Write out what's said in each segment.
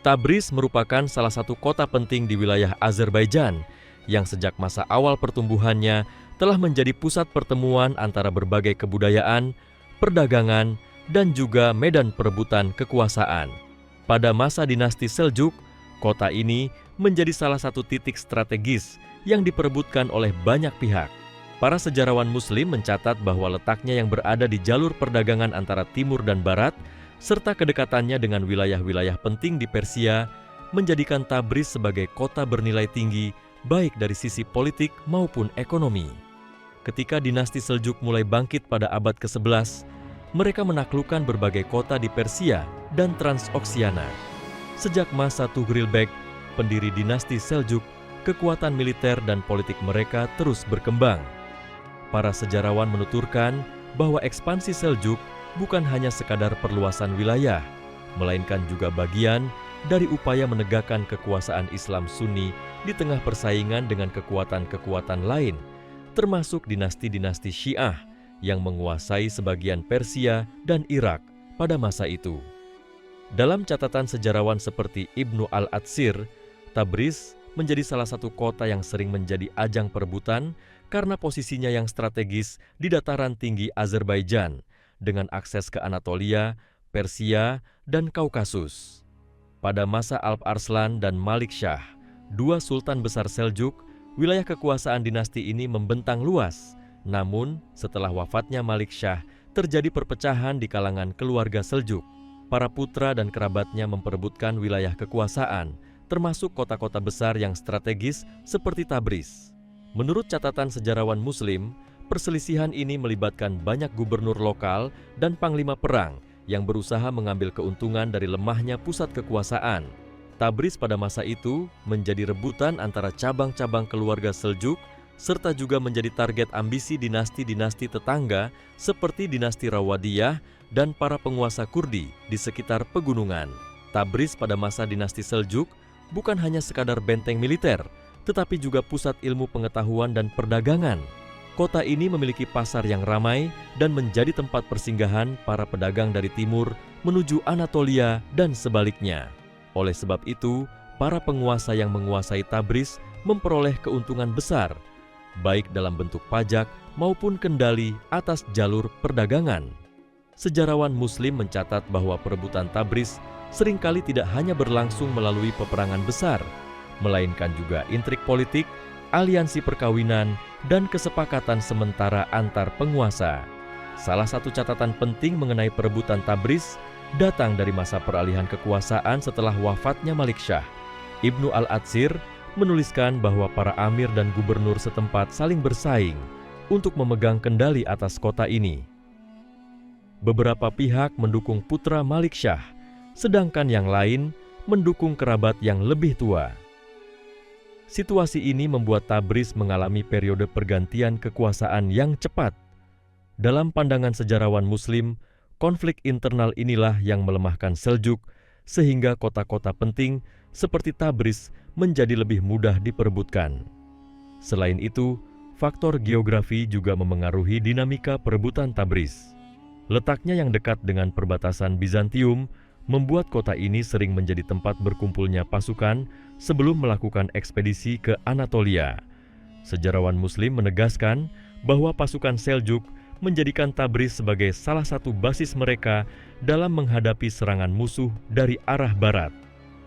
Tabriz merupakan salah satu kota penting di wilayah Azerbaijan yang sejak masa awal pertumbuhannya telah menjadi pusat pertemuan antara berbagai kebudayaan, perdagangan, dan juga medan perebutan kekuasaan. Pada masa dinasti Seljuk, kota ini menjadi salah satu titik strategis yang diperebutkan oleh banyak pihak. Para sejarawan Muslim mencatat bahwa letaknya yang berada di jalur perdagangan antara timur dan barat, serta kedekatannya dengan wilayah-wilayah penting di Persia, menjadikan Tabriz sebagai kota bernilai tinggi baik dari sisi politik maupun ekonomi. Ketika dinasti Seljuk mulai bangkit pada abad ke-11, mereka menaklukkan berbagai kota di Persia dan Transoksiana. Sejak masa Tughril Beg, pendiri dinasti Seljuk, kekuatan militer dan politik mereka terus berkembang. Para sejarawan menuturkan bahwa ekspansi Seljuk bukan hanya sekadar perluasan wilayah, melainkan juga bagian dari upaya menegakkan kekuasaan Islam Sunni di tengah persaingan dengan kekuatan-kekuatan lain, termasuk dinasti-dinasti Syiah yang menguasai sebagian Persia dan Irak pada masa itu. Dalam catatan sejarawan seperti Ibnu al-Atsir, Tabriz menjadi salah satu kota yang sering menjadi ajang perebutan karena posisinya yang strategis di dataran tinggi Azerbaijan, dengan akses ke Anatolia, Persia, dan Kaukasus. Pada masa Alp Arslan dan Malik Shah, dua sultan besar Seljuk, wilayah kekuasaan dinasti ini membentang luas. Namun, setelah wafatnya Malik Shah, terjadi perpecahan di kalangan keluarga Seljuk. Para putra dan kerabatnya memperebutkan wilayah kekuasaan, termasuk kota-kota besar yang strategis seperti Tabriz. Menurut catatan sejarawan Muslim, perselisihan ini melibatkan banyak gubernur lokal dan panglima perang yang berusaha mengambil keuntungan dari lemahnya pusat kekuasaan. Tabriz pada masa itu menjadi rebutan antara cabang-cabang keluarga Seljuk, serta juga menjadi target ambisi dinasti-dinasti tetangga seperti dinasti Rawadiyah dan para penguasa Kurdi di sekitar pegunungan. Tabriz pada masa dinasti Seljuk bukan hanya sekadar benteng militer, tetapi juga pusat ilmu pengetahuan dan perdagangan. Kota ini memiliki pasar yang ramai dan menjadi tempat persinggahan para pedagang dari timur menuju Anatolia dan sebaliknya. Oleh sebab itu, para penguasa yang menguasai Tabriz memperoleh keuntungan besar, baik dalam bentuk pajak maupun kendali atas jalur perdagangan. Sejarawan Muslim mencatat bahwa perebutan Tabriz seringkali tidak hanya berlangsung melalui peperangan besar, melainkan juga intrik politik, aliansi perkawinan, dan kesepakatan sementara antar penguasa. Salah satu catatan penting mengenai perebutan Tabriz datang dari masa peralihan kekuasaan setelah wafatnya Malik Shah. Ibnu al-Atsir menuliskan bahwa para amir dan gubernur setempat saling bersaing untuk memegang kendali atas kota ini. Beberapa pihak mendukung putra Malik Shah, sedangkan yang lain mendukung kerabat yang lebih tua. Situasi ini membuat Tabriz mengalami periode pergantian kekuasaan yang cepat. Dalam pandangan sejarawan Muslim, konflik internal inilah yang melemahkan Seljuk, sehingga kota-kota penting seperti Tabriz menjadi lebih mudah diperebutkan. Selain itu, faktor geografi juga memengaruhi dinamika perebutan Tabriz. Letaknya yang dekat dengan perbatasan Bizantium membuat kota ini sering menjadi tempat berkumpulnya pasukan sebelum melakukan ekspedisi ke Anatolia. Sejarawan Muslim menegaskan bahwa pasukan Seljuk menjadikan Tabriz sebagai salah satu basis mereka dalam menghadapi serangan musuh dari arah barat.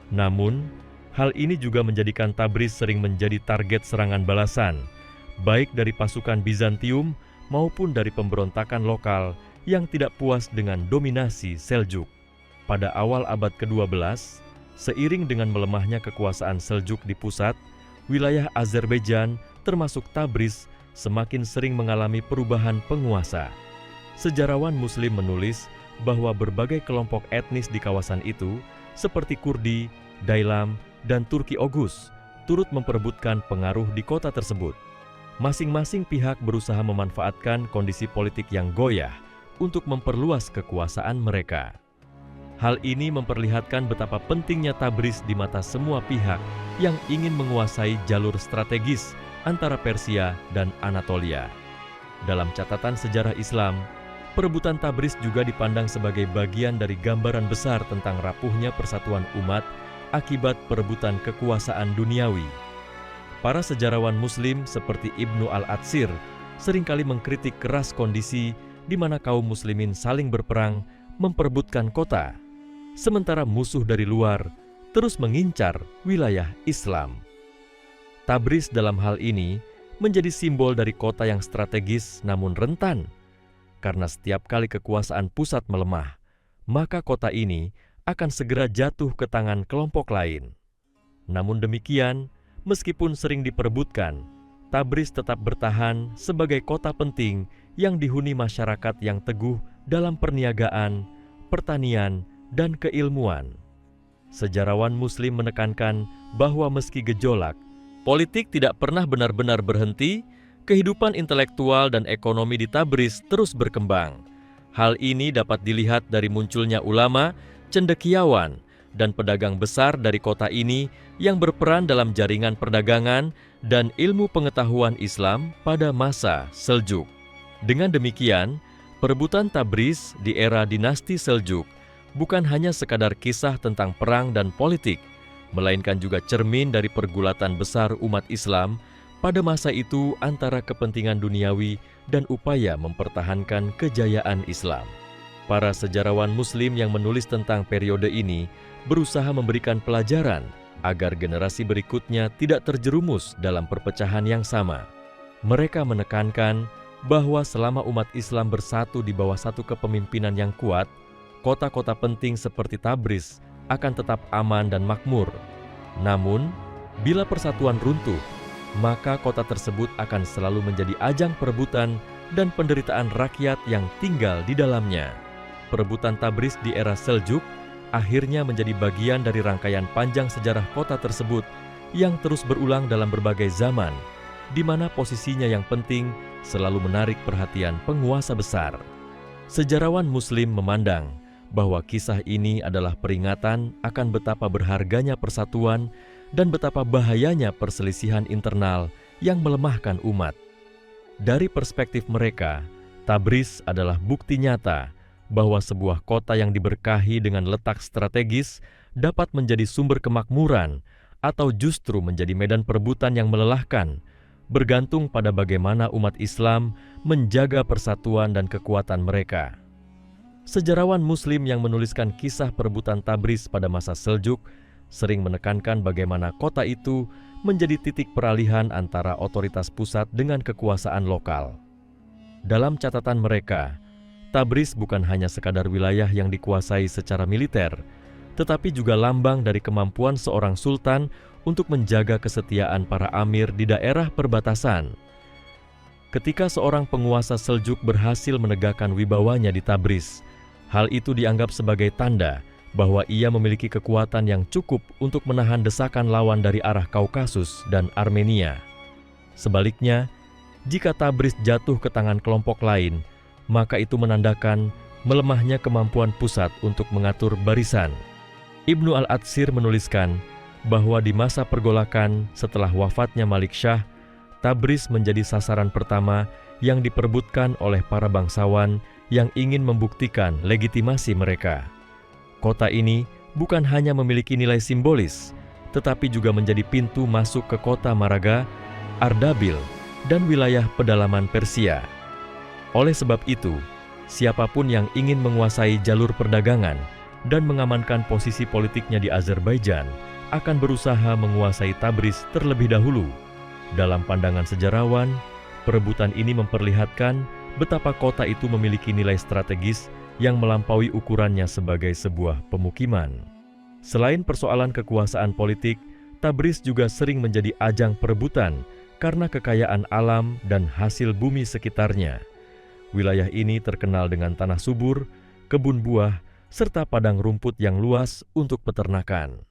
Namun, hal ini juga menjadikan Tabriz sering menjadi target serangan balasan, baik dari pasukan Bizantium maupun dari pemberontakan lokal yang tidak puas dengan dominasi Seljuk. Pada awal abad ke-12, seiring dengan melemahnya kekuasaan Seljuk di pusat, wilayah Azerbaijan termasuk Tabriz semakin sering mengalami perubahan penguasa. Sejarawan Muslim menulis bahwa berbagai kelompok etnis di kawasan itu, seperti Kurdi, Dailam, dan Turki Oghuz, turut memperebutkan pengaruh di kota tersebut. Masing-masing pihak berusaha memanfaatkan kondisi politik yang goyah untuk memperluas kekuasaan mereka. Hal ini memperlihatkan betapa pentingnya Tabriz di mata semua pihak yang ingin menguasai jalur strategis antara Persia dan Anatolia. Dalam catatan sejarah Islam, perebutan Tabriz juga dipandang sebagai bagian dari gambaran besar tentang rapuhnya persatuan umat akibat perebutan kekuasaan duniawi. Para sejarawan Muslim seperti Ibnu al-Atsir seringkali mengkritik keras kondisi di mana kaum muslimin saling berperang memperebutkan kota, sementara musuh dari luar terus mengincar wilayah Islam. Tabriz dalam hal ini menjadi simbol dari kota yang strategis namun rentan, karena setiap kali kekuasaan pusat melemah, maka kota ini akan segera jatuh ke tangan kelompok lain. Namun demikian, meskipun sering diperebutkan, Tabriz tetap bertahan sebagai kota penting yang dihuni masyarakat yang teguh dalam perniagaan, pertanian, dan keilmuan. Sejarawan Muslim menekankan bahwa meski gejolak, politik tidak pernah benar-benar berhenti, kehidupan intelektual dan ekonomi di Tabriz terus berkembang. Hal ini dapat dilihat dari munculnya ulama, cendekiawan, dan pedagang besar dari kota ini yang berperan dalam jaringan perdagangan dan ilmu pengetahuan Islam pada masa Seljuk. Dengan demikian, perebutan Tabriz di era dinasti Seljuk bukan hanya sekadar kisah tentang perang dan politik, melainkan juga cermin dari pergulatan besar umat Islam pada masa itu antara kepentingan duniawi dan upaya mempertahankan kejayaan Islam. Para sejarawan Muslim yang menulis tentang periode ini berusaha memberikan pelajaran agar generasi berikutnya tidak terjerumus dalam perpecahan yang sama. Mereka menekankan bahwa selama umat Islam bersatu di bawah satu kepemimpinan yang kuat, kota-kota penting seperti Tabriz akan tetap aman dan makmur. Namun, bila persatuan runtuh, maka kota tersebut akan selalu menjadi ajang perebutan dan penderitaan rakyat yang tinggal di dalamnya. Perebutan Tabriz di era Seljuk akhirnya menjadi bagian dari rangkaian panjang sejarah kota tersebut yang terus berulang dalam berbagai zaman, di mana posisinya yang penting selalu menarik perhatian penguasa besar. Sejarawan Muslim memandang bahwa kisah ini adalah peringatan akan betapa berharganya persatuan dan betapa bahayanya perselisihan internal yang melemahkan umat. Dari perspektif mereka, Tabriz adalah bukti nyata bahwa sebuah kota yang diberkahi dengan letak strategis dapat menjadi sumber kemakmuran atau justru menjadi medan perebutan yang melelahkan, bergantung pada bagaimana umat Islam menjaga persatuan dan kekuatan mereka. Sejarawan Muslim yang menuliskan kisah perebutan Tabriz pada masa Seljuk sering menekankan bagaimana kota itu menjadi titik peralihan antara otoritas pusat dengan kekuasaan lokal. Dalam catatan mereka, Tabriz bukan hanya sekadar wilayah yang dikuasai secara militer, tetapi juga lambang dari kemampuan seorang sultan untuk menjaga kesetiaan para amir di daerah perbatasan. Ketika seorang penguasa Seljuk berhasil menegakkan wibawanya di Tabriz, hal itu dianggap sebagai tanda bahwa ia memiliki kekuatan yang cukup untuk menahan desakan lawan dari arah Kaukasus dan Armenia. Sebaliknya, jika Tabriz jatuh ke tangan kelompok lain, maka itu menandakan melemahnya kemampuan pusat untuk mengatur barisan. Ibnu al-Atsir menuliskan bahwa di masa pergolakan setelah wafatnya Malik Shah, Tabriz menjadi sasaran pertama yang diperebutkan oleh para bangsawan yang ingin membuktikan legitimasi mereka. Kota ini bukan hanya memiliki nilai simbolis, tetapi juga menjadi pintu masuk ke kota Maraga, Ardabil, dan wilayah pedalaman Persia. Oleh sebab itu, siapapun yang ingin menguasai jalur perdagangan dan mengamankan posisi politiknya di Azerbaijan akan berusaha menguasai Tabriz terlebih dahulu. Dalam pandangan sejarawan, perebutan ini memperlihatkan betapa kota itu memiliki nilai strategis yang melampaui ukurannya sebagai sebuah pemukiman. Selain persoalan kekuasaan politik, Tabriz juga sering menjadi ajang perebutan karena kekayaan alam dan hasil bumi sekitarnya. Wilayah ini terkenal dengan tanah subur, kebun buah, serta padang rumput yang luas untuk peternakan.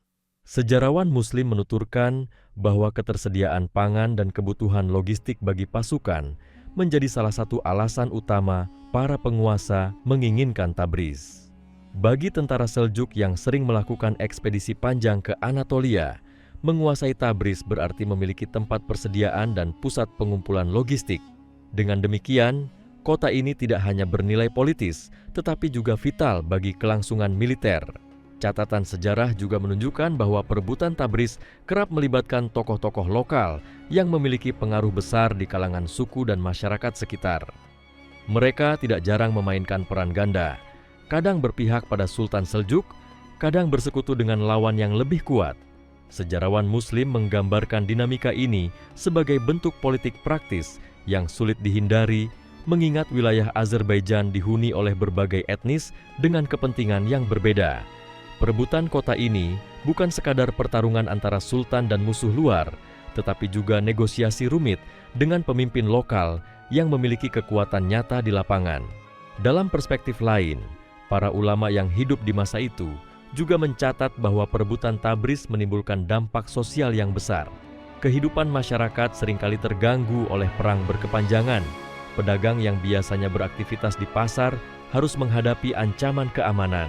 Sejarawan Muslim menuturkan bahwa ketersediaan pangan dan kebutuhan logistik bagi pasukan menjadi salah satu alasan utama para penguasa menginginkan Tabriz. Bagi tentara Seljuk yang sering melakukan ekspedisi panjang ke Anatolia, menguasai Tabriz berarti memiliki tempat persediaan dan pusat pengumpulan logistik. Dengan demikian, kota ini tidak hanya bernilai politis, tetapi juga vital bagi kelangsungan militer. Catatan sejarah juga menunjukkan bahwa perebutan Tabriz kerap melibatkan tokoh-tokoh lokal yang memiliki pengaruh besar di kalangan suku dan masyarakat sekitar. Mereka tidak jarang memainkan peran ganda, kadang berpihak pada Sultan Seljuk, kadang bersekutu dengan lawan yang lebih kuat. Sejarawan Muslim menggambarkan dinamika ini sebagai bentuk politik praktis yang sulit dihindari, mengingat wilayah Azerbaijan dihuni oleh berbagai etnis dengan kepentingan yang berbeda. Perebutan kota ini bukan sekadar pertarungan antara sultan dan musuh luar, tetapi juga negosiasi rumit dengan pemimpin lokal yang memiliki kekuatan nyata di lapangan. Dalam perspektif lain, para ulama yang hidup di masa itu juga mencatat bahwa perebutan Tabriz menimbulkan dampak sosial yang besar. Kehidupan masyarakat seringkali terganggu oleh perang berkepanjangan. Pedagang yang biasanya beraktivitas di pasar harus menghadapi ancaman keamanan.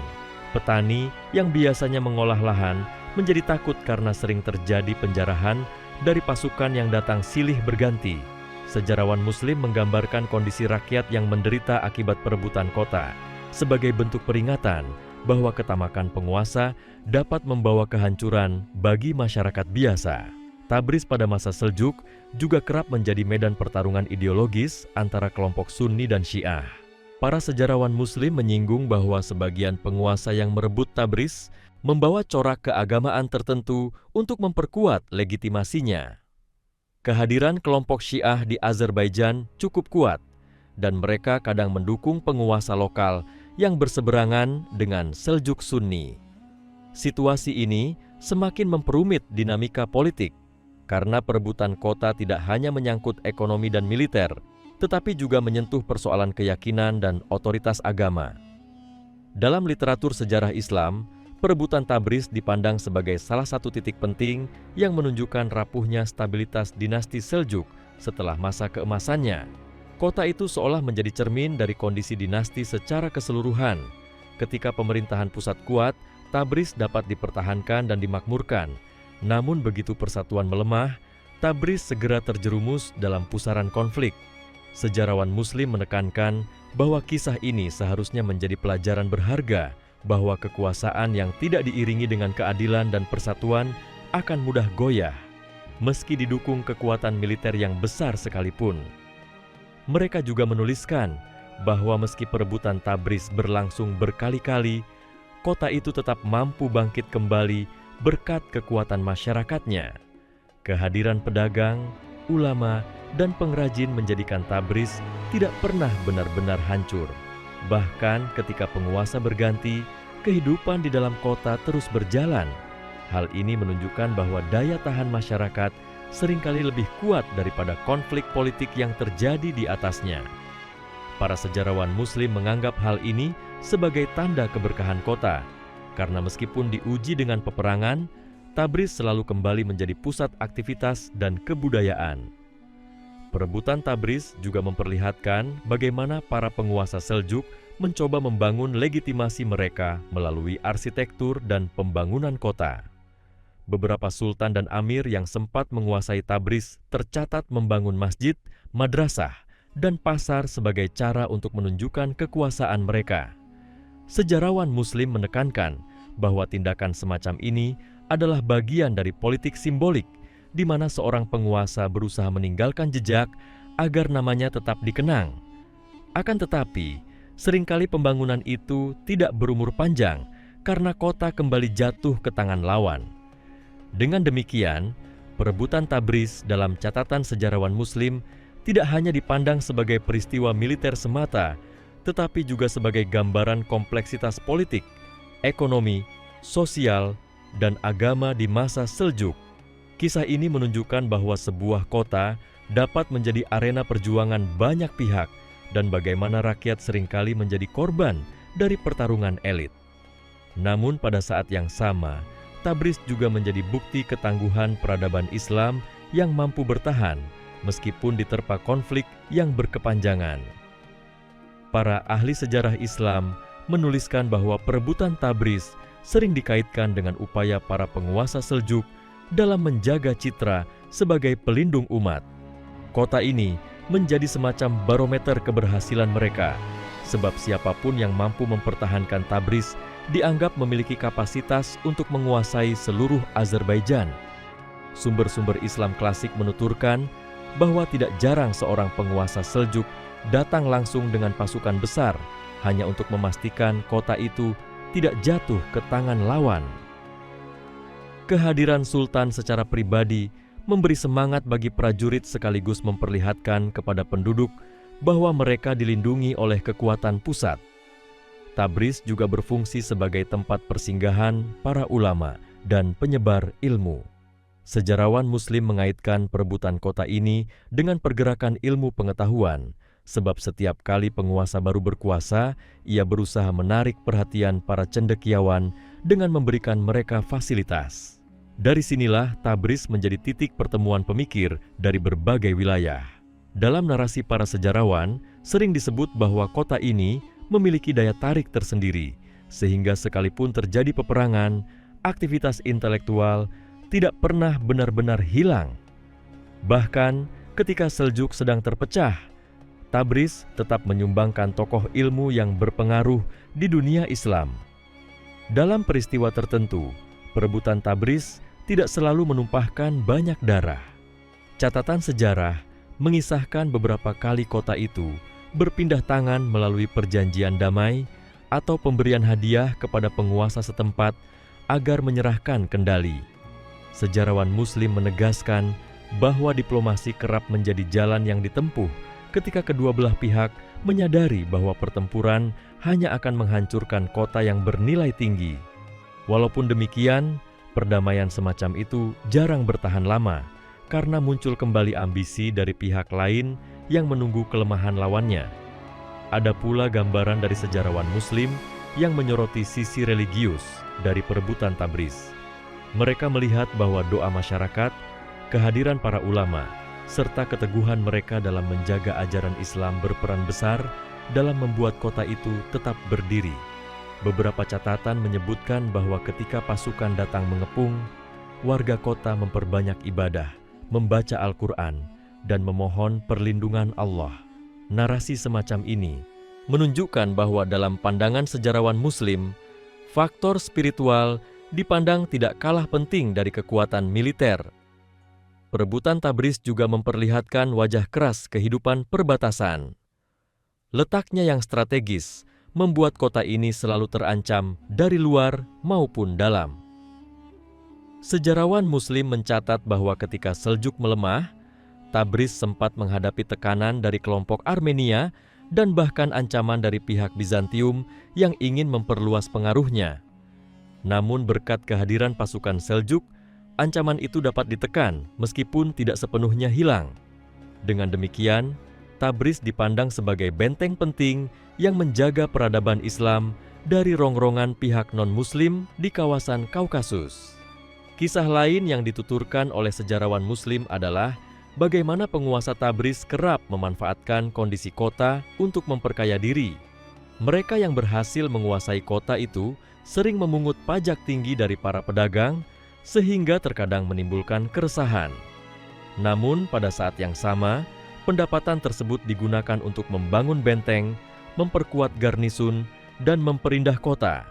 Petani yang biasanya mengolah lahan menjadi takut karena sering terjadi penjarahan dari pasukan yang datang silih berganti. Sejarawan Muslim menggambarkan kondisi rakyat yang menderita akibat perebutan kota sebagai bentuk peringatan bahwa ketamakan penguasa dapat membawa kehancuran bagi masyarakat biasa. Tabriz pada masa Seljuk juga kerap menjadi medan pertarungan ideologis antara kelompok Sunni dan Syiah. Para sejarawan Muslim menyinggung bahwa sebagian penguasa yang merebut Tabriz membawa corak keagamaan tertentu untuk memperkuat legitimasinya. Kehadiran kelompok Syiah di Azerbaijan cukup kuat, dan mereka kadang mendukung penguasa lokal yang berseberangan dengan Seljuk Sunni. Situasi ini semakin memperumit dinamika politik, karena perebutan kota tidak hanya menyangkut ekonomi dan militer, tetapi juga menyentuh persoalan keyakinan dan otoritas agama. Dalam literatur sejarah Islam, perebutan Tabriz dipandang sebagai salah satu titik penting yang menunjukkan rapuhnya stabilitas dinasti Seljuk setelah masa keemasannya. Kota itu seolah menjadi cermin dari kondisi dinasti secara keseluruhan. Ketika pemerintahan pusat kuat, Tabriz dapat dipertahankan dan dimakmurkan. Namun begitu persatuan melemah, Tabriz segera terjerumus dalam pusaran konflik. Sejarawan Muslim menekankan bahwa kisah ini seharusnya menjadi pelajaran berharga bahwa kekuasaan yang tidak diiringi dengan keadilan dan persatuan akan mudah goyah, meski didukung kekuatan militer yang besar sekalipun. Mereka juga menuliskan bahwa meski perebutan Tabriz berlangsung berkali-kali, kota itu tetap mampu bangkit kembali berkat kekuatan masyarakatnya. Kehadiran pedagang, ulama, dan pengrajin menjadikan Tabriz tidak pernah benar-benar hancur. Bahkan ketika penguasa berganti, kehidupan di dalam kota terus berjalan. Hal ini menunjukkan bahwa daya tahan masyarakat seringkali lebih kuat daripada konflik politik yang terjadi di atasnya. Para sejarawan Muslim menganggap hal ini sebagai tanda keberkahan kota, karena meskipun diuji dengan peperangan, Tabriz selalu kembali menjadi pusat aktivitas dan kebudayaan. Perebutan Tabriz juga memperlihatkan bagaimana para penguasa Seljuk mencoba membangun legitimasi mereka melalui arsitektur dan pembangunan kota. Beberapa sultan dan amir yang sempat menguasai Tabriz tercatat membangun masjid, madrasah, dan pasar sebagai cara untuk menunjukkan kekuasaan mereka. Sejarawan Muslim menekankan bahwa tindakan semacam ini adalah bagian dari politik simbolik, di mana seorang penguasa berusaha meninggalkan jejak agar namanya tetap dikenang. Akan tetapi, seringkali pembangunan itu tidak berumur panjang karena kota kembali jatuh ke tangan lawan. Dengan demikian, perebutan Tabriz dalam catatan sejarawan Muslim tidak hanya dipandang sebagai peristiwa militer semata, tetapi juga sebagai gambaran kompleksitas politik, ekonomi, sosial, dan agama di masa Seljuk. Kisah ini menunjukkan bahwa sebuah kota dapat menjadi arena perjuangan banyak pihak dan bagaimana rakyat seringkali menjadi korban dari pertarungan elit. Namun pada saat yang sama, Tabriz juga menjadi bukti ketangguhan peradaban Islam yang mampu bertahan meskipun diterpa konflik yang berkepanjangan. Para ahli sejarah Islam menuliskan bahwa perebutan Tabriz sering dikaitkan dengan upaya para penguasa Seljuk dalam menjaga citra sebagai pelindung umat. Kota ini menjadi semacam barometer keberhasilan mereka, sebab siapapun yang mampu mempertahankan Tabriz dianggap memiliki kapasitas untuk menguasai seluruh Azerbaijan. Sumber-sumber Islam klasik menuturkan bahwa tidak jarang seorang penguasa Seljuk datang langsung dengan pasukan besar hanya untuk memastikan kota itu tidak jatuh ke tangan lawan. Kehadiran Sultan secara pribadi memberi semangat bagi prajurit sekaligus memperlihatkan kepada penduduk bahwa mereka dilindungi oleh kekuatan pusat. Tabriz juga berfungsi sebagai tempat persinggahan para ulama dan penyebar ilmu. Sejarawan Muslim mengaitkan perebutan kota ini dengan pergerakan ilmu pengetahuan, sebab setiap kali penguasa baru berkuasa, ia berusaha menarik perhatian para cendekiawan dengan memberikan mereka fasilitas. Dari sinilah Tabriz menjadi titik pertemuan pemikir dari berbagai wilayah. Dalam narasi para sejarawan, sering disebut bahwa kota ini memiliki daya tarik tersendiri, sehingga sekalipun terjadi peperangan, aktivitas intelektual tidak pernah benar-benar hilang. Bahkan ketika Seljuk sedang terpecah, Tabriz tetap menyumbangkan tokoh ilmu yang berpengaruh di dunia Islam. Dalam peristiwa tertentu, perebutan Tabriz tidak selalu menumpahkan banyak darah. Catatan sejarah mengisahkan beberapa kali kota itu berpindah tangan melalui perjanjian damai atau pemberian hadiah kepada penguasa setempat agar menyerahkan kendali. Sejarawan Muslim menegaskan bahwa diplomasi kerap menjadi jalan yang ditempuh ketika kedua belah pihak menyadari bahwa pertempuran hanya akan menghancurkan kota yang bernilai tinggi. Walaupun demikian, perdamaian semacam itu jarang bertahan lama karena muncul kembali ambisi dari pihak lain yang menunggu kelemahan lawannya. Ada pula gambaran dari sejarawan Muslim yang menyoroti sisi religius dari perebutan Tabriz. Mereka melihat bahwa doa masyarakat, kehadiran para ulama, serta keteguhan mereka dalam menjaga ajaran Islam berperan besar dalam membuat kota itu tetap berdiri. Beberapa catatan menyebutkan bahwa ketika pasukan datang mengepung, warga kota memperbanyak ibadah, membaca Al-Quran, dan memohon perlindungan Allah. Narasi semacam ini menunjukkan bahwa dalam pandangan sejarawan Muslim, faktor spiritual dipandang tidak kalah penting dari kekuatan militer. Perebutan Tabriz juga memperlihatkan wajah keras kehidupan perbatasan. Letaknya yang strategis membuat kota ini selalu terancam dari luar maupun dalam. Sejarawan Muslim mencatat bahwa ketika Seljuk melemah, Tabriz sempat menghadapi tekanan dari kelompok Armenia dan bahkan ancaman dari pihak Bizantium yang ingin memperluas pengaruhnya. Namun berkat kehadiran pasukan Seljuk, ancaman itu dapat ditekan meskipun tidak sepenuhnya hilang. Dengan demikian, Tabriz dipandang sebagai benteng penting yang menjaga peradaban Islam dari rongrongan pihak non-Muslim di kawasan Kaukasus. Kisah lain yang dituturkan oleh sejarawan Muslim adalah bagaimana penguasa Tabriz kerap memanfaatkan kondisi kota untuk memperkaya diri. Mereka yang berhasil menguasai kota itu sering memungut pajak tinggi dari para pedagang, sehingga terkadang menimbulkan keresahan. Namun pada saat yang sama, pendapatan tersebut digunakan untuk membangun benteng, memperkuat garnisun, dan memperindah kota.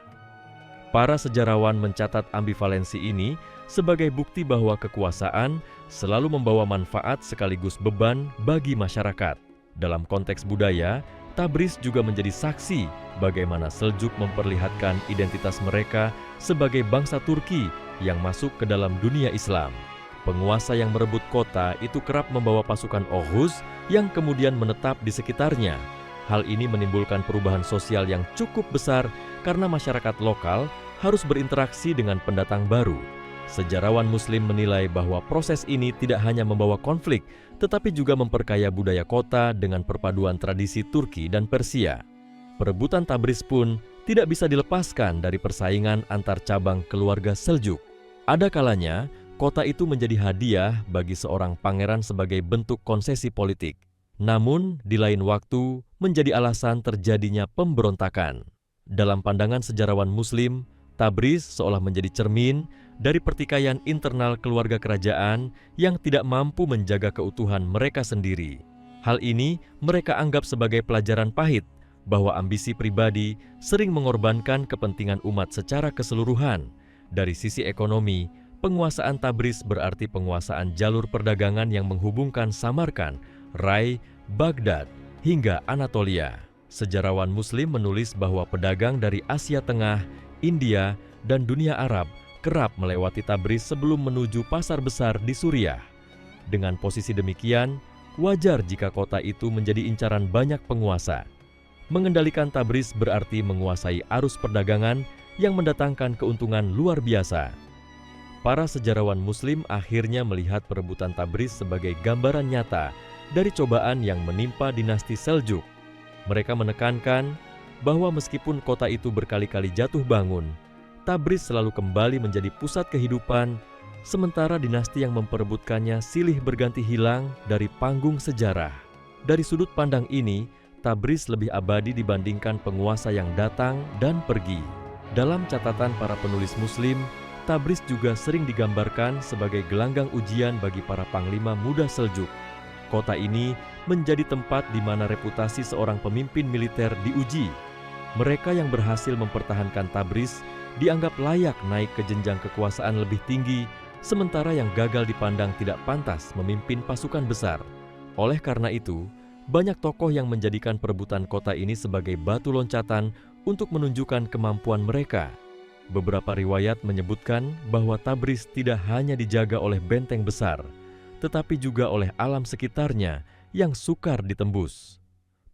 Para sejarawan mencatat ambivalensi ini sebagai bukti bahwa kekuasaan selalu membawa manfaat sekaligus beban bagi masyarakat. Dalam konteks budaya, Tabriz juga menjadi saksi bagaimana Seljuk memperlihatkan identitas mereka sebagai bangsa Turki yang masuk ke dalam dunia Islam. Penguasa yang merebut kota itu kerap membawa pasukan Oghuz yang kemudian menetap di sekitarnya. Hal ini menimbulkan perubahan sosial yang cukup besar karena masyarakat lokal harus berinteraksi dengan pendatang baru. Sejarawan Muslim menilai bahwa proses ini tidak hanya membawa konflik, tetapi juga memperkaya budaya kota dengan perpaduan tradisi Turki dan Persia. Perebutan Tabriz pun tidak bisa dilepaskan dari persaingan antar cabang keluarga Seljuk. Ada kalanya, kota itu menjadi hadiah bagi seorang pangeran sebagai bentuk konsesi politik. Namun, di lain waktu, menjadi alasan terjadinya pemberontakan. Dalam pandangan sejarawan Muslim, Tabriz seolah menjadi cermin dari pertikaian internal keluarga kerajaan yang tidak mampu menjaga keutuhan mereka sendiri. Hal ini mereka anggap sebagai pelajaran pahit bahwa ambisi pribadi sering mengorbankan kepentingan umat secara keseluruhan. Dari sisi ekonomi, penguasaan Tabriz berarti penguasaan jalur perdagangan yang menghubungkan Samarkand, Rai, Baghdad, hingga Anatolia. Sejarawan Muslim menulis bahwa pedagang dari Asia Tengah, India, dan dunia Arab kerap melewati Tabriz sebelum menuju pasar besar di Suriah. Dengan posisi demikian, wajar jika kota itu menjadi incaran banyak penguasa. Mengendalikan Tabriz berarti menguasai arus perdagangan yang mendatangkan keuntungan luar biasa. Para sejarawan Muslim akhirnya melihat perebutan Tabriz sebagai gambaran nyata dari cobaan yang menimpa dinasti Seljuk. Mereka menekankan bahwa meskipun kota itu berkali-kali jatuh bangun, Tabriz selalu kembali menjadi pusat kehidupan, sementara dinasti yang memperebutkannya silih berganti hilang dari panggung sejarah. Dari sudut pandang ini, Tabriz lebih abadi dibandingkan penguasa yang datang dan pergi. Dalam catatan para penulis Muslim, Tabriz juga sering digambarkan sebagai gelanggang ujian bagi para panglima muda Seljuk. Kota ini menjadi tempat di mana reputasi seorang pemimpin militer diuji. Mereka yang berhasil mempertahankan Tabriz dianggap layak naik ke jenjang kekuasaan lebih tinggi, sementara yang gagal dipandang tidak pantas memimpin pasukan besar. Oleh karena itu, banyak tokoh yang menjadikan perebutan kota ini sebagai batu loncatan untuk menunjukkan kemampuan mereka. Beberapa riwayat menyebutkan bahwa Tabriz tidak hanya dijaga oleh benteng besar, tetapi juga oleh alam sekitarnya yang sukar ditembus.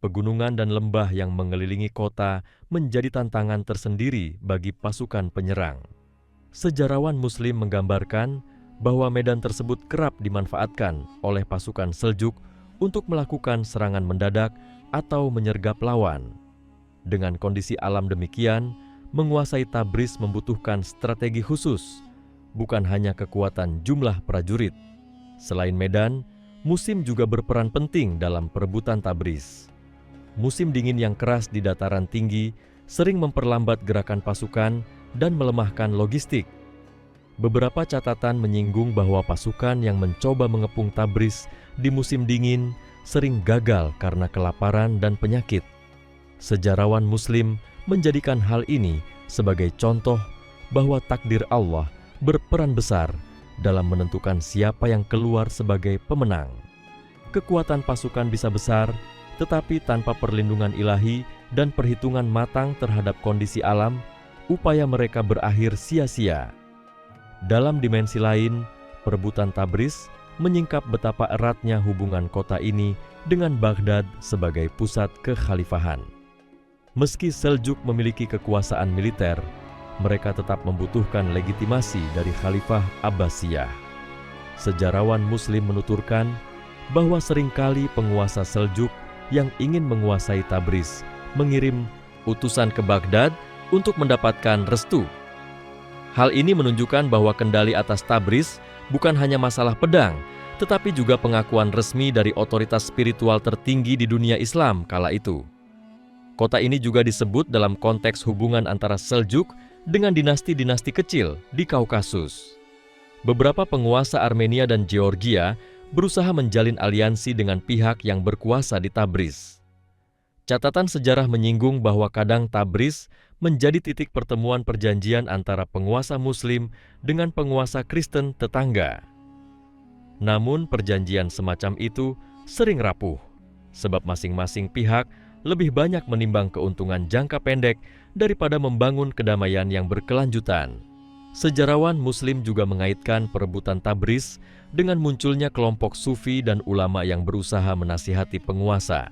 Pegunungan dan lembah yang mengelilingi kota menjadi tantangan tersendiri bagi pasukan penyerang. Sejarawan Muslim menggambarkan bahwa medan tersebut kerap dimanfaatkan oleh pasukan Seljuk untuk melakukan serangan mendadak atau menyergap lawan. Dengan kondisi alam demikian, menguasai Tabriz membutuhkan strategi khusus, bukan hanya kekuatan jumlah prajurit. Selain medan, musim juga berperan penting dalam perebutan Tabriz. Musim dingin yang keras di dataran tinggi sering memperlambat gerakan pasukan dan melemahkan logistik. Beberapa catatan menyinggung bahwa pasukan yang mencoba mengepung Tabriz di musim dingin sering gagal karena kelaparan dan penyakit. Sejarawan Muslim menjadikan hal ini sebagai contoh bahwa takdir Allah berperan besar dalam menentukan siapa yang keluar sebagai pemenang. Kekuatan pasukan bisa besar, tetapi tanpa perlindungan ilahi dan perhitungan matang terhadap kondisi alam, upaya mereka berakhir sia-sia. Dalam dimensi lain, perebutan Tabriz menyingkap betapa eratnya hubungan kota ini dengan Baghdad sebagai pusat kekhalifahan. Meski Seljuk memiliki kekuasaan militer, mereka tetap membutuhkan legitimasi dari Khalifah Abbasiyah. Sejarawan Muslim menuturkan bahwa seringkali penguasa Seljuk yang ingin menguasai Tabriz mengirim utusan ke Baghdad untuk mendapatkan restu. Hal ini menunjukkan bahwa kendali atas Tabriz bukan hanya masalah pedang, tetapi juga pengakuan resmi dari otoritas spiritual tertinggi di dunia Islam kala itu. Kota ini juga disebut dalam konteks hubungan antara Seljuk dengan dinasti-dinasti kecil di Kaukasus. Beberapa penguasa Armenia dan Georgia berusaha menjalin aliansi dengan pihak yang berkuasa di Tabriz. Catatan sejarah menyinggung bahwa kadang Tabriz menjadi titik pertemuan perjanjian antara penguasa Muslim dengan penguasa Kristen tetangga. Namun perjanjian semacam itu sering rapuh, sebab masing-masing pihak lebih banyak menimbang keuntungan jangka pendek daripada membangun kedamaian yang berkelanjutan. Sejarawan Muslim juga mengaitkan perebutan Tabriz dengan munculnya kelompok sufi dan ulama yang berusaha menasihati penguasa.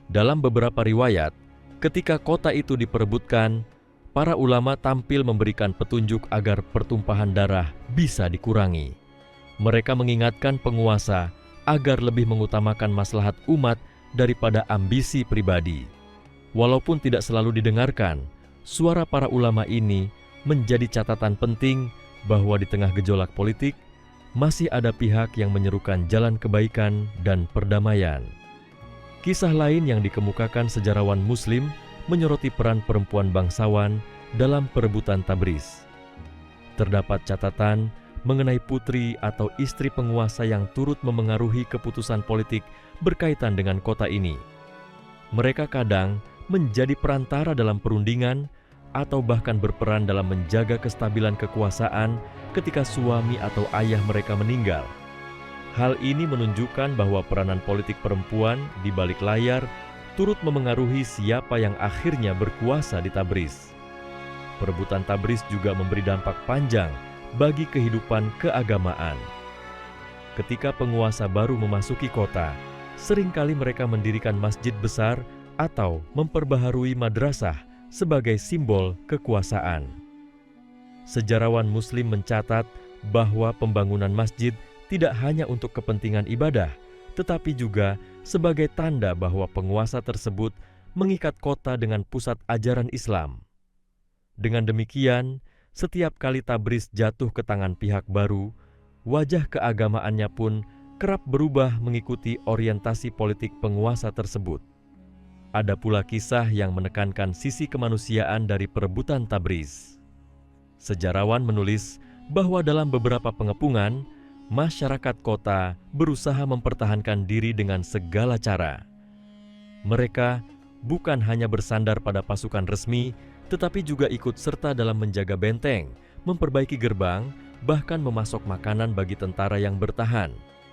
Dalam beberapa riwayat, ketika kota itu diperebutkan, para ulama tampil memberikan petunjuk agar pertumpahan darah bisa dikurangi. Mereka mengingatkan penguasa agar lebih mengutamakan maslahat umat daripada ambisi pribadi. Walaupun tidak selalu didengarkan, suara para ulama ini menjadi catatan penting bahwa di tengah gejolak politik, masih ada pihak yang menyerukan jalan kebaikan dan perdamaian. Kisah lain yang dikemukakan sejarawan Muslim menyoroti peran perempuan bangsawan dalam perebutan Tabriz. Terdapat catatan mengenai putri atau istri penguasa yang turut memengaruhi keputusan politik berkaitan dengan kota ini. Mereka kadang menjadi perantara dalam perundingan, atau bahkan berperan dalam menjaga kestabilan kekuasaan ketika suami atau ayah mereka meninggal. Hal ini menunjukkan bahwa peranan politik perempuan di balik layar turut memengaruhi siapa yang akhirnya berkuasa di Tabriz. Perebutan Tabriz juga memberi dampak panjang bagi kehidupan keagamaan. Ketika penguasa baru memasuki kota, seringkali mereka mendirikan masjid besar atau memperbaharui madrasah sebagai simbol kekuasaan. Sejarawan Muslim mencatat bahwa pembangunan masjid tidak hanya untuk kepentingan ibadah, tetapi juga sebagai tanda bahwa penguasa tersebut mengikat kota dengan pusat ajaran Islam. Dengan demikian, setiap kali Tabriz jatuh ke tangan pihak baru, wajah keagamaannya pun kerap berubah mengikuti orientasi politik penguasa tersebut. Ada pula kisah yang menekankan sisi kemanusiaan dari perebutan Tabriz. Sejarawan menulis bahwa dalam beberapa pengepungan, masyarakat kota berusaha mempertahankan diri dengan segala cara. Mereka bukan hanya bersandar pada pasukan resmi, tetapi juga ikut serta dalam menjaga benteng, memperbaiki gerbang, bahkan memasok makanan bagi tentara yang bertahan.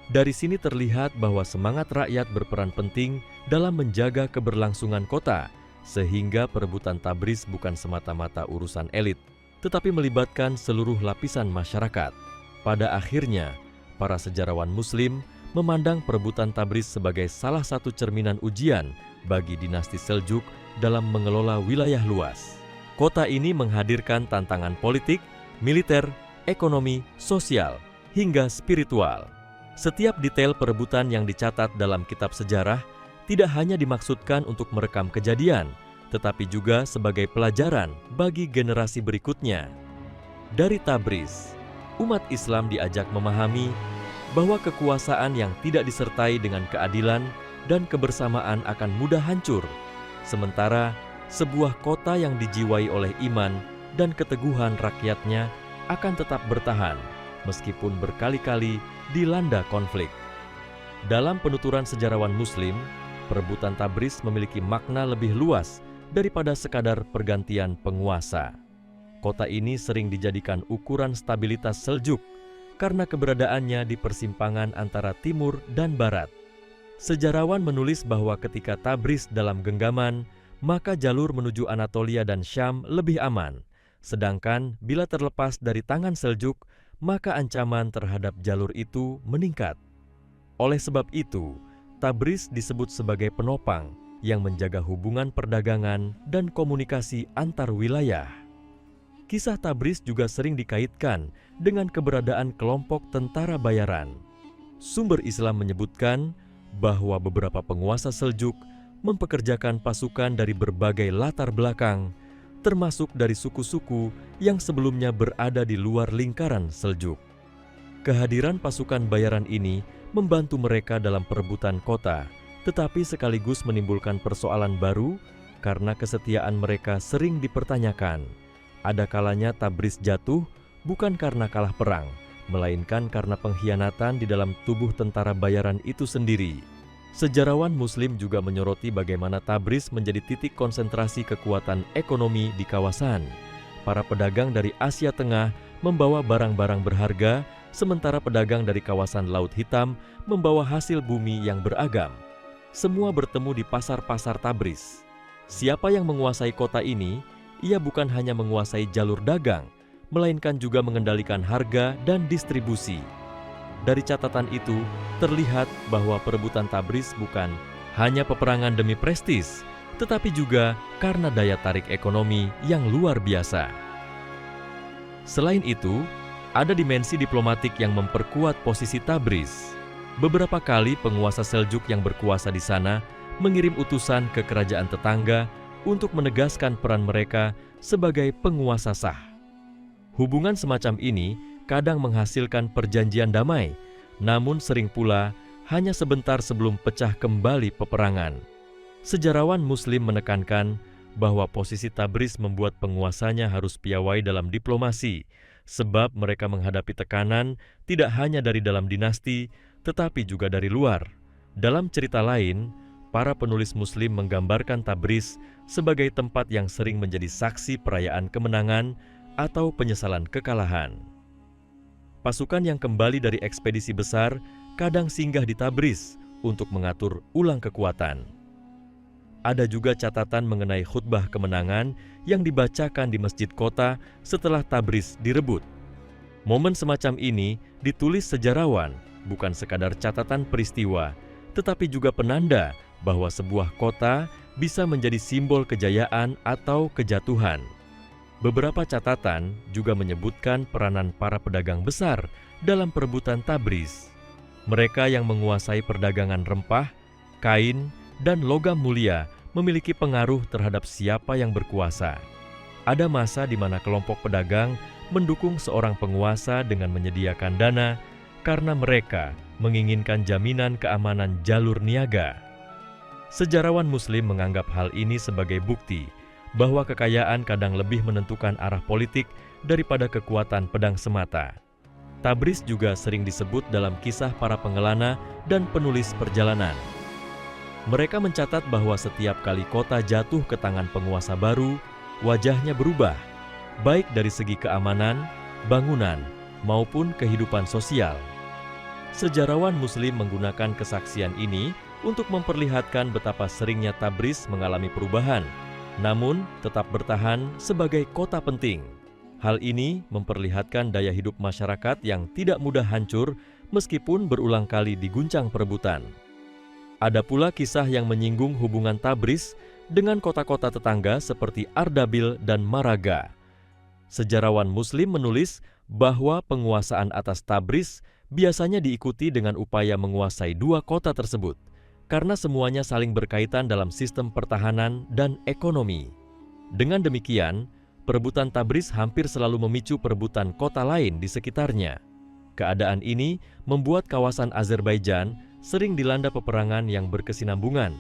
Dari sini terlihat bahwa semangat rakyat berperan penting dalam menjaga keberlangsungan kota, sehingga perebutan Tabriz bukan semata-mata urusan elit, tetapi melibatkan seluruh lapisan masyarakat. Pada akhirnya, para sejarawan Muslim memandang perebutan Tabriz sebagai salah satu cerminan ujian bagi dinasti Seljuk dalam mengelola wilayah luas. Kota ini menghadirkan tantangan politik, militer, ekonomi, sosial, hingga spiritual. Setiap detail perebutan yang dicatat dalam kitab sejarah tidak hanya dimaksudkan untuk merekam kejadian, tetapi juga sebagai pelajaran bagi generasi berikutnya. Dari Tabriz, umat Islam diajak memahami bahwa kekuasaan yang tidak disertai dengan keadilan dan kebersamaan akan mudah hancur, sementara sebuah kota yang dijiwai oleh iman dan keteguhan rakyatnya akan tetap bertahan, meskipun berkali-kali dilanda konflik. Dalam penuturan sejarawan Muslim, perebutan Tabriz memiliki makna lebih luas daripada sekadar pergantian penguasa. Kota ini sering dijadikan ukuran stabilitas Seljuk karena keberadaannya di persimpangan antara timur dan barat. Sejarawan menulis bahwa ketika Tabriz dalam genggaman, maka jalur menuju Anatolia dan Syam lebih aman. Sedangkan bila terlepas dari tangan Seljuk, maka ancaman terhadap jalur itu meningkat. Oleh sebab itu, Tabriz disebut sebagai penopang yang menjaga hubungan perdagangan dan komunikasi antar wilayah. Kisah Tabriz juga sering dikaitkan dengan keberadaan kelompok tentara bayaran. Sumber Islam menyebutkan bahwa beberapa penguasa Seljuk mempekerjakan pasukan dari berbagai latar belakang, termasuk dari suku-suku yang sebelumnya berada di luar lingkaran Seljuk. Kehadiran pasukan bayaran ini membantu mereka dalam perebutan kota, tetapi sekaligus menimbulkan persoalan baru karena kesetiaan mereka sering dipertanyakan. Ada kalanya Tabriz jatuh bukan karena kalah perang, melainkan karena pengkhianatan di dalam tubuh tentara bayaran itu sendiri. Sejarawan Muslim juga menyoroti bagaimana Tabriz menjadi titik konsentrasi kekuatan ekonomi di kawasan. Para pedagang dari Asia Tengah membawa barang-barang berharga, sementara pedagang dari kawasan Laut Hitam membawa hasil bumi yang beragam. Semua bertemu di pasar-pasar Tabriz. Siapa yang menguasai kota ini, ia bukan hanya menguasai jalur dagang, melainkan juga mengendalikan harga dan distribusi. Dari catatan itu, terlihat bahwa perebutan Tabriz bukan hanya peperangan demi prestis, tetapi juga karena daya tarik ekonomi yang luar biasa. Selain itu, ada dimensi diplomatik yang memperkuat posisi Tabriz. Beberapa kali penguasa Seljuk yang berkuasa di sana mengirim utusan ke kerajaan tetangga untuk menegaskan peran mereka sebagai penguasa sah. Hubungan semacam ini kadang menghasilkan perjanjian damai, namun sering pula hanya sebentar sebelum pecah kembali peperangan. Sejarawan Muslim menekankan bahwa posisi Tabriz membuat penguasanya harus piawai dalam diplomasi, sebab mereka menghadapi tekanan tidak hanya dari dalam dinasti, tetapi juga dari luar. Dalam cerita lain, para penulis Muslim menggambarkan Tabriz sebagai tempat yang sering menjadi saksi perayaan kemenangan atau penyesalan kekalahan. Pasukan yang kembali dari ekspedisi besar kadang singgah di Tabriz untuk mengatur ulang kekuatan. Ada juga catatan mengenai khutbah kemenangan yang dibacakan di masjid kota setelah Tabriz direbut. Momen semacam ini ditulis sejarawan, bukan sekadar catatan peristiwa, tetapi juga penanda bahwa sebuah kota bisa menjadi simbol kejayaan atau kejatuhan. Beberapa catatan juga menyebutkan peranan para pedagang besar dalam perebutan Tabriz. Mereka yang menguasai perdagangan rempah, kain, dan logam mulia memiliki pengaruh terhadap siapa yang berkuasa. Ada masa di mana kelompok pedagang mendukung seorang penguasa dengan menyediakan dana karena mereka menginginkan jaminan keamanan jalur niaga. Sejarawan Muslim menganggap hal ini sebagai bukti bahwa kekayaan kadang lebih menentukan arah politik daripada kekuatan pedang semata. Tabriz juga sering disebut dalam kisah para pengelana dan penulis perjalanan. Mereka mencatat bahwa setiap kali kota jatuh ke tangan penguasa baru, wajahnya berubah, baik dari segi keamanan, bangunan, maupun kehidupan sosial. Sejarawan Muslim menggunakan kesaksian ini untuk memperlihatkan betapa seringnya Tabriz mengalami perubahan, namun tetap bertahan sebagai kota penting. Hal ini memperlihatkan daya hidup masyarakat yang tidak mudah hancur meskipun berulang kali diguncang perebutan. Ada pula kisah yang menyinggung hubungan Tabriz dengan kota-kota tetangga seperti Ardabil dan Maraga. Sejarawan Muslim menulis bahwa penguasaan atas Tabriz biasanya diikuti dengan upaya menguasai dua kota tersebut, karena semuanya saling berkaitan dalam sistem pertahanan dan ekonomi. Dengan demikian, perebutan Tabriz hampir selalu memicu perebutan kota lain di sekitarnya. Keadaan ini membuat kawasan Azerbaijan sering dilanda peperangan yang berkesinambungan.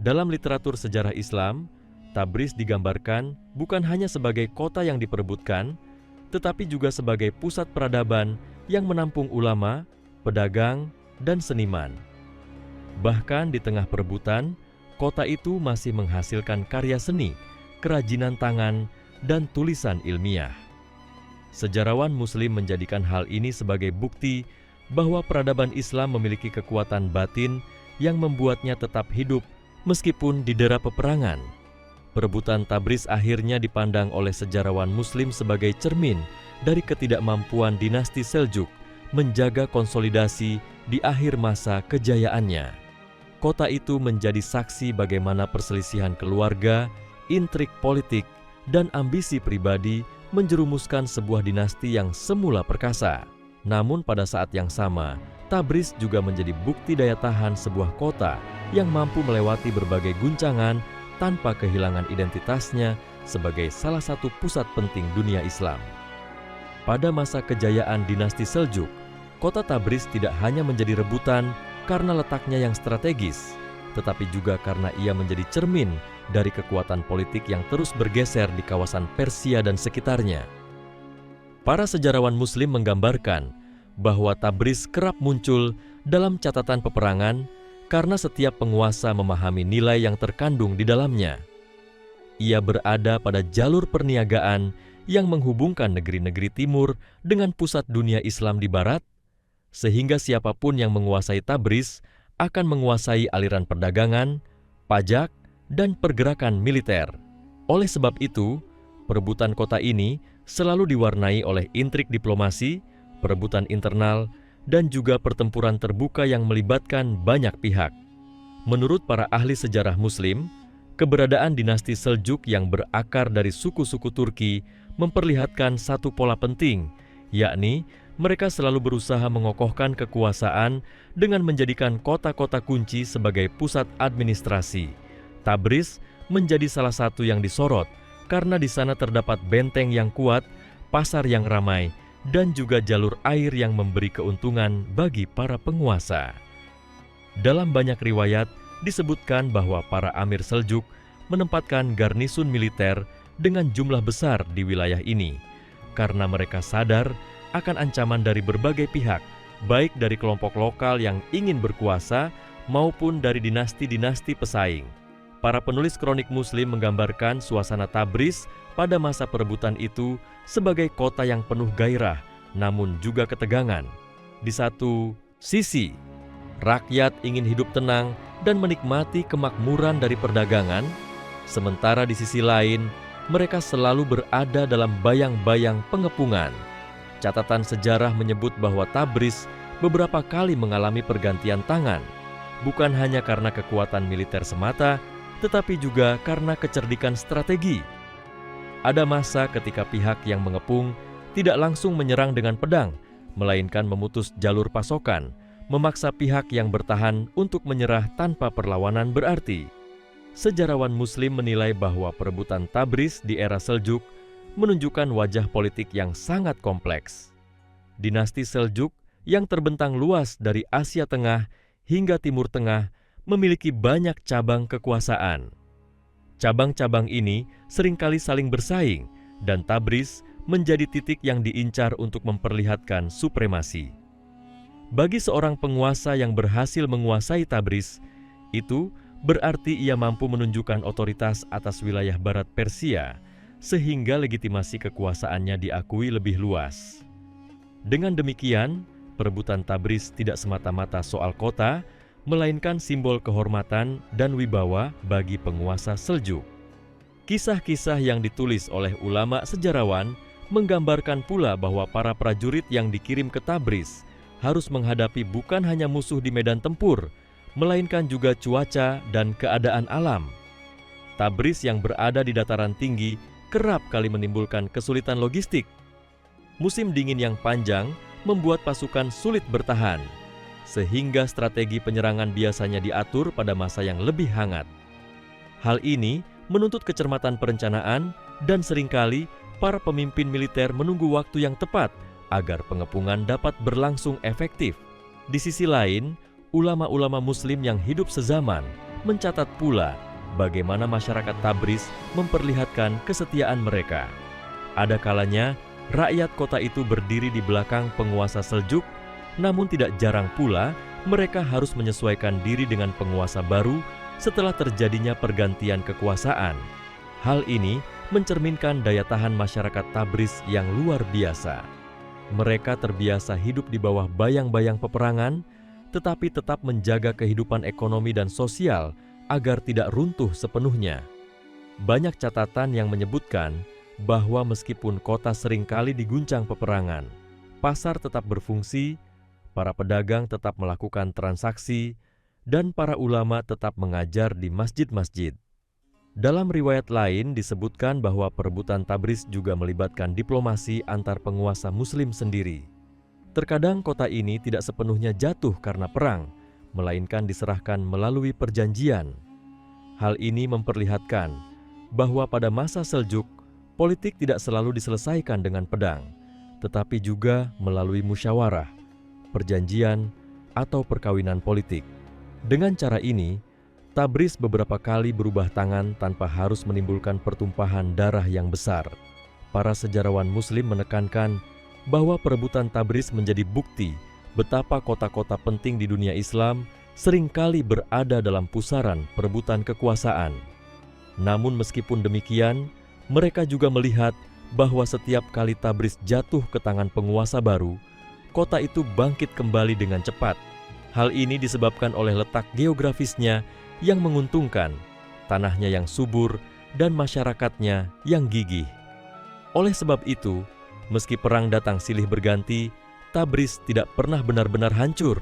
Dalam literatur sejarah Islam, Tabriz digambarkan bukan hanya sebagai kota yang diperebutkan, tetapi juga sebagai pusat peradaban yang menampung ulama, pedagang, dan seniman. Bahkan di tengah perebutan, kota itu masih menghasilkan karya seni, kerajinan tangan, dan tulisan ilmiah. Sejarawan Muslim menjadikan hal ini sebagai bukti bahwa peradaban Islam memiliki kekuatan batin yang membuatnya tetap hidup meskipun didera peperangan. Perebutan Tabriz akhirnya dipandang oleh sejarawan Muslim sebagai cermin dari ketidakmampuan dinasti Seljuk menjaga konsolidasi di akhir masa kejayaannya. Kota itu menjadi saksi bagaimana perselisihan keluarga, intrik politik, dan ambisi pribadi menjerumuskan sebuah dinasti yang semula perkasa. Namun pada saat yang sama, Tabriz juga menjadi bukti daya tahan sebuah kota yang mampu melewati berbagai guncangan tanpa kehilangan identitasnya sebagai salah satu pusat penting dunia Islam. Pada masa kejayaan dinasti Seljuk, kota Tabriz tidak hanya menjadi rebutan karena letaknya yang strategis, tetapi juga karena ia menjadi cermin dari kekuatan politik yang terus bergeser di kawasan Persia dan sekitarnya. Para sejarawan Muslim menggambarkan bahwa Tabriz kerap muncul dalam catatan peperangan karena setiap penguasa memahami nilai yang terkandung di dalamnya. Ia berada pada jalur perniagaan yang menghubungkan negeri-negeri timur dengan pusat dunia Islam di barat, sehingga siapapun yang menguasai Tabriz akan menguasai aliran perdagangan, pajak, dan pergerakan militer. Oleh sebab itu, perebutan kota ini selalu diwarnai oleh intrik diplomasi, perebutan internal, dan juga pertempuran terbuka yang melibatkan banyak pihak. Menurut para ahli sejarah Muslim, keberadaan dinasti Seljuk yang berakar dari suku-suku Turki memperlihatkan satu pola penting, yakni mereka selalu berusaha mengokohkan kekuasaan dengan menjadikan kota-kota kunci sebagai pusat administrasi. Tabriz menjadi salah satu yang disorot karena di sana terdapat benteng yang kuat, pasar yang ramai, dan juga jalur air yang memberi keuntungan bagi para penguasa. Dalam banyak riwayat disebutkan bahwa para Amir Seljuk menempatkan garnisun militer dengan jumlah besar di wilayah ini, karena mereka sadar akan ancaman dari berbagai pihak, baik dari kelompok lokal yang ingin berkuasa maupun dari dinasti-dinasti pesaing. Para penulis kronik Muslim menggambarkan suasana Tabriz pada masa perebutan itu sebagai kota yang penuh gairah, namun juga ketegangan. Di satu sisi, rakyat ingin hidup tenang dan menikmati kemakmuran dari perdagangan, sementara di sisi lain, mereka selalu berada dalam bayang-bayang pengepungan. Catatan sejarah menyebut bahwa Tabriz beberapa kali mengalami pergantian tangan, bukan hanya karena kekuatan militer semata, tetapi juga karena kecerdikan strategi. Ada masa ketika pihak yang mengepung tidak langsung menyerang dengan pedang, melainkan memutus jalur pasokan, memaksa pihak yang bertahan untuk menyerah tanpa perlawanan berarti. Sejarawan Muslim menilai bahwa perebutan Tabriz di era Seljuk menunjukkan wajah politik yang sangat kompleks. Dinasti Seljuk yang terbentang luas dari Asia Tengah hingga Timur Tengah memiliki banyak cabang kekuasaan. Cabang-cabang ini seringkali saling bersaing dan Tabriz menjadi titik yang diincar untuk memperlihatkan supremasi. Bagi seorang penguasa yang berhasil menguasai Tabriz, itu berarti ia mampu menunjukkan otoritas atas wilayah barat Persia, sehingga legitimasi kekuasaannya diakui lebih luas. Dengan demikian, perebutan Tabriz tidak semata-mata soal kota, melainkan simbol kehormatan dan wibawa bagi penguasa Seljuk. Kisah-kisah yang ditulis oleh ulama sejarawan menggambarkan pula bahwa para prajurit yang dikirim ke Tabriz harus menghadapi bukan hanya musuh di medan tempur, melainkan juga cuaca dan keadaan alam. Tabriz yang berada di dataran tinggi kerap kali menimbulkan kesulitan logistik. Musim dingin yang panjang membuat pasukan sulit bertahan, sehingga strategi penyerangan biasanya diatur pada masa yang lebih hangat. Hal ini menuntut kecermatan perencanaan dan seringkali para pemimpin militer menunggu waktu yang tepat agar pengepungan dapat berlangsung efektif. Di sisi lain, ulama-ulama Muslim yang hidup sezaman mencatat pula bagaimana masyarakat Tabriz memperlihatkan kesetiaan mereka. Ada kalanya rakyat kota itu berdiri di belakang penguasa Seljuk, namun tidak jarang pula mereka harus menyesuaikan diri dengan penguasa baru setelah terjadinya pergantian kekuasaan. Hal ini mencerminkan daya tahan masyarakat Tabriz yang luar biasa. Mereka terbiasa hidup di bawah bayang-bayang peperangan, tetapi tetap menjaga kehidupan ekonomi dan sosial agar tidak runtuh sepenuhnya. Banyak catatan yang menyebutkan bahwa meskipun kota seringkali diguncang peperangan, pasar tetap berfungsi, para pedagang tetap melakukan transaksi, dan para ulama tetap mengajar di masjid-masjid. Dalam riwayat lain disebutkan bahwa perebutan Tabriz juga melibatkan diplomasi antar penguasa Muslim sendiri. Terkadang kota ini tidak sepenuhnya jatuh karena perang, melainkan diserahkan melalui perjanjian. Hal ini memperlihatkan bahwa pada masa Seljuk, politik tidak selalu diselesaikan dengan pedang, tetapi juga melalui musyawarah, perjanjian, atau perkawinan politik. Dengan cara ini, Tabriz beberapa kali berubah tangan tanpa harus menimbulkan pertumpahan darah yang besar. Para sejarawan Muslim menekankan bahwa perebutan Tabriz menjadi bukti betapa kota-kota penting di dunia Islam seringkali berada dalam pusaran perebutan kekuasaan. Namun meskipun demikian, mereka juga melihat bahwa setiap kali Tabriz jatuh ke tangan penguasa baru, kota itu bangkit kembali dengan cepat. Hal ini disebabkan oleh letak geografisnya yang menguntungkan, tanahnya yang subur, dan masyarakatnya yang gigih. Oleh sebab itu, meski perang datang silih berganti, Tabriz tidak pernah benar-benar hancur.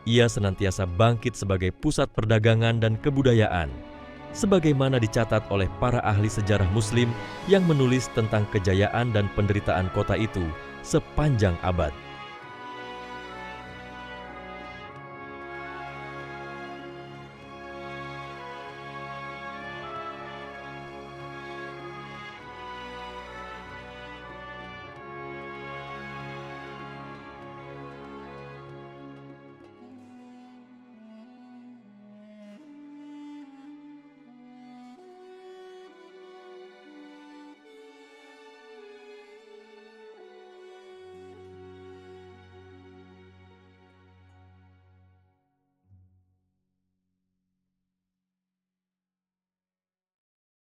Ia senantiasa bangkit sebagai pusat perdagangan dan kebudayaan, sebagaimana dicatat oleh para ahli sejarah Muslim yang menulis tentang kejayaan dan penderitaan kota itu sepanjang abad.